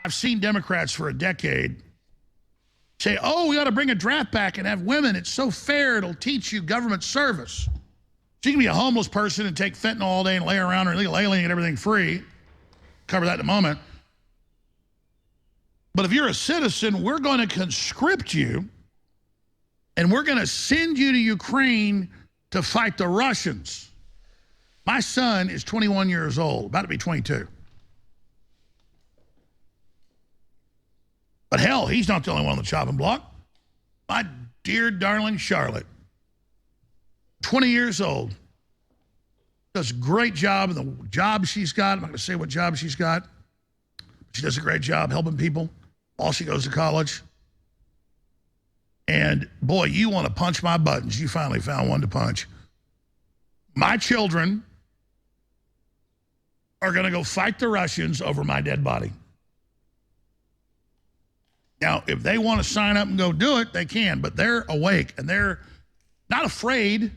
I've seen Democrats for a decade say, oh, we ought to bring a draft back and have women. It's so fair. It'll teach you government service. So you can be a homeless person and take fentanyl all day and lay around or illegal alien and get everything free. Cover that in a moment. But if you're a citizen, we're going to conscript you and we're going to send you to Ukraine to fight the Russians. My son is 21 years old, about to be 22. But hell, he's not the only one on the chopping block. My dear, darling Charlotte, 20 years old, does a great job in the job she's got. I'm not going to say what job she's got. She does a great job helping people while she goes to college. And boy, you want to punch my buttons. You finally found one to punch. My children are going to go fight the Russians over my dead body. Now, if they want to sign up and go do it, they can, but they're awake and they're not afraid.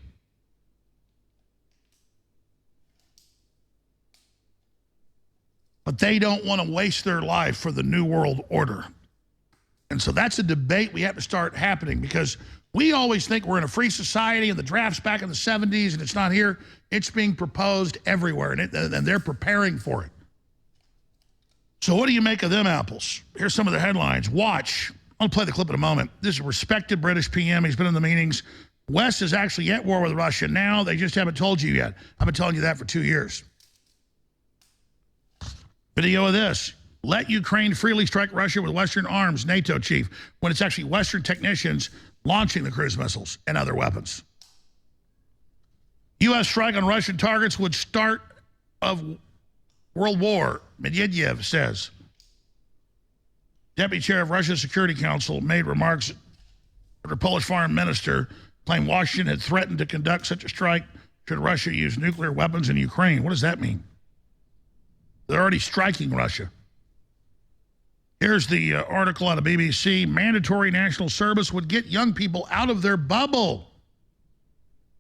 But they don't want to waste their life for the New World Order. And so that's a debate we have to start happening, because we always think we're in a free society and the draft's back in the 70s and it's not here. It's being proposed everywhere, and they're preparing for it. So what do you make of them apples? Here's some of the headlines. Watch. I'll play the clip in a moment. This is a respected British PM. He's been in the meetings. West is actually at war with Russia now. They just haven't told you yet. I've been telling you that for 2 years. Video of this. Let Ukraine freely strike Russia with Western arms, NATO chief, when it's actually Western technicians launching the cruise missiles and other weapons. U.S. strike on Russian targets would start of World War, Medvedev says. Deputy chair of Russia's Security Council made remarks after Polish foreign minister claimed Washington had threatened to conduct such a strike should Russia use nuclear weapons in Ukraine. What does that mean? They're already striking Russia. Here's the article on the BBC. Mandatory national service would get young people out of their bubble.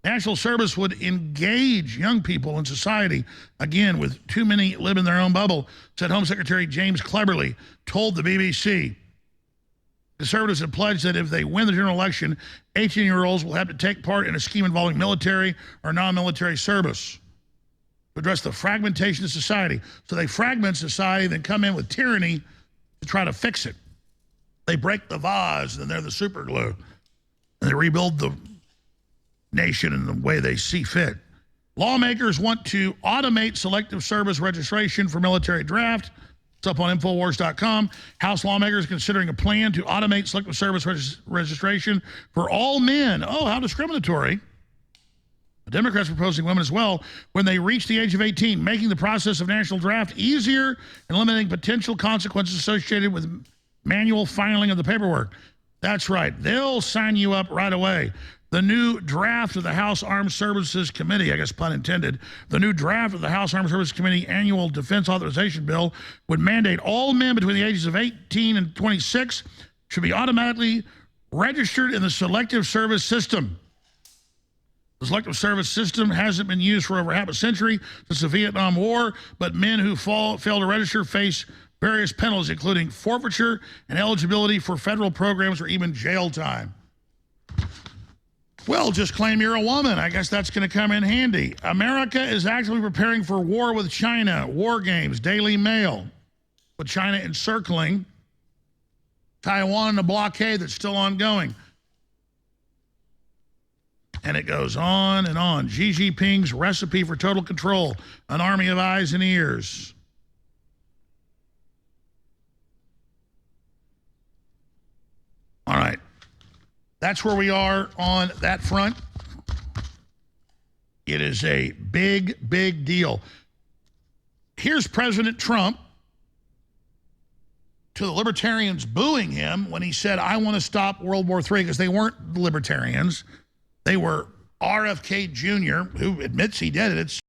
National service would engage young people in society. Again, with too many live in their own bubble, said Home Secretary James Cleverly, told the BBC. Conservatives have pledged that if they win the general election, 18-year-olds will have to take part in a scheme involving military or non-military service to address the fragmentation of society. So they fragment society, then come in with tyranny to try to fix it. They break the vase, and they're the super glue. And they rebuild the nation in the way they see fit. Lawmakers want to automate selective service registration for military draft. It's up on Infowars.com. House lawmakers considering a plan to automate selective service registration for all men. Oh, how discriminatory. The Democrats proposing women as well when they reach the age of 18, making the process of national draft easier and limiting potential consequences associated with manual filing of the paperwork. That's right. They'll sign you up right away. The new draft of the House Armed Services Committee, I guess pun intended, the new draft of the House Armed Services Committee Annual Defense Authorization Bill would mandate all men between the ages of 18 and 26 should be automatically registered in the Selective Service System. The Selective Service System hasn't been used for over half a century since the Vietnam War, but men who fail to register face various penalties, including forfeiture and eligibility for federal programs or even jail time. Well, just claim you're a woman. I guess that's going to come in handy. America is actively preparing for war with China. War games, Daily Mail. With China encircling Taiwan in a blockade that's still ongoing. And it goes on and on. Xi Jinping's recipe for total control. An army of eyes and ears. All right. That's where we are on that front. It is a big, big deal. Here's President Trump to the libertarians booing him when he said, I want to stop World War III, because they weren't libertarians. They were RFK Jr., who admits he did it. It's